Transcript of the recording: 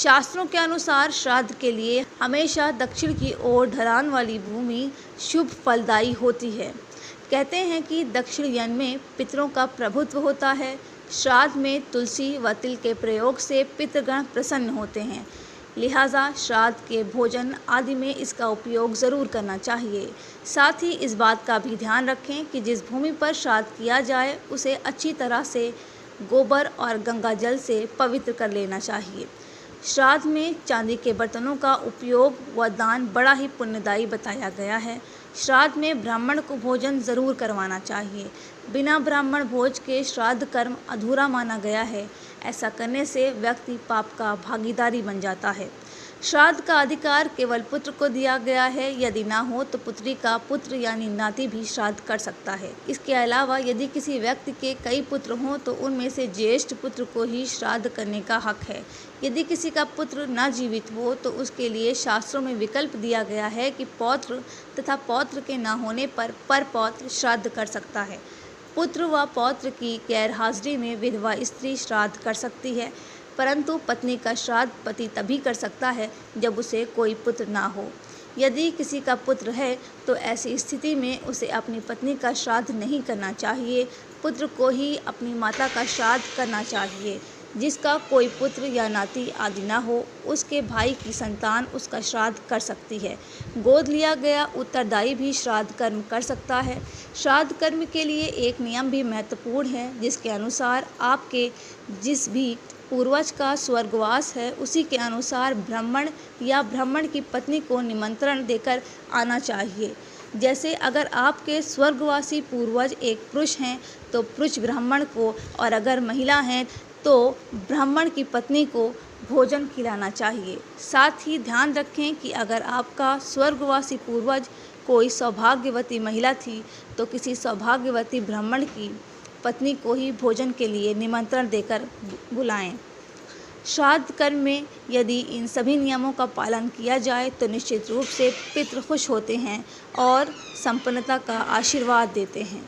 शास्त्रों के अनुसार श्राद्ध के लिए हमेशा दक्षिण की ओर ढलान वाली भूमि शुभ फलदायी होती है। कहते हैं कि दक्षिण यन में पितरों का प्रभुत्व होता है। श्राद्ध में तुलसी व तिल के प्रयोग से पितृगण प्रसन्न होते हैं, लिहाजा श्राद्ध के भोजन आदि में इसका उपयोग ज़रूर करना चाहिए। साथ ही इस बात का भी ध्यान रखें कि जिस भूमि पर श्राद्ध किया जाए उसे अच्छी तरह से गोबर और गंगा जल से पवित्र कर लेना चाहिए। श्राद्ध में चांदी के बर्तनों का उपयोग व दान बड़ा ही पुण्यदायी बताया गया है। श्राद्ध में ब्राह्मण को भोजन ज़रूर करवाना चाहिए। बिना ब्राह्मण भोज के श्राद्ध कर्म अधूरा माना गया है। ऐसा करने से व्यक्ति पाप का भागीदारी बन जाता है। श्राद्ध का अधिकार केवल पुत्र को दिया गया है। यदि ना हो तो पुत्री का पुत्र यानी नाती भी श्राद्ध कर सकता है। इसके अलावा यदि किसी व्यक्ति के कई पुत्र हों तो उनमें से ज्येष्ठ पुत्र को ही श्राद्ध करने का हक है। यदि किसी का पुत्र न जीवित हो तो उसके लिए शास्त्रों में विकल्प दिया गया है कि पौत्र तथा पौत्र के न होने पर परपौत्र श्राद्ध कर सकता है। पुत्र व पौत्र की गैर हाजिरी में विधवा स्त्री श्राद्ध कर सकती है, परंतु पत्नी का श्राद्ध पति तभी कर सकता है जब उसे कोई पुत्र ना हो। यदि किसी का पुत्र है तो ऐसी स्थिति में उसे अपनी पत्नी का श्राद्ध नहीं करना चाहिए। पुत्र को ही अपनी माता का श्राद्ध करना चाहिए। जिसका कोई पुत्र या नाती आदि ना हो उसके भाई की संतान उसका श्राद्ध कर सकती है। गोद लिया गया उत्तरदायी भी श्राद्ध कर्म कर सकता है। श्राद्ध कर्म के लिए एक नियम भी महत्वपूर्ण है, जिसके अनुसार आपके जिस भी पूर्वज का स्वर्गवास है उसी के अनुसार ब्राह्मण या ब्राह्मण की पत्नी को निमंत्रण देकर आना चाहिए। जैसे अगर आपके स्वर्गवासी पूर्वज एक पुरुष हैं तो पुरुष ब्राह्मण को, और अगर महिला हैं तो ब्राह्मण की पत्नी को भोजन खिलाना चाहिए। साथ ही ध्यान रखें कि अगर आपका स्वर्गवासी पूर्वज कोई सौभाग्यवती महिला थी तो किसी सौभाग्यवती ब्राह्मण की पत्नी को ही भोजन के लिए निमंत्रण देकर बुलाएं। श्राद्ध कर्म में यदि इन सभी नियमों का पालन किया जाए तो निश्चित रूप से पितृ खुश होते हैं और संपन्नता का आशीर्वाद देते हैं।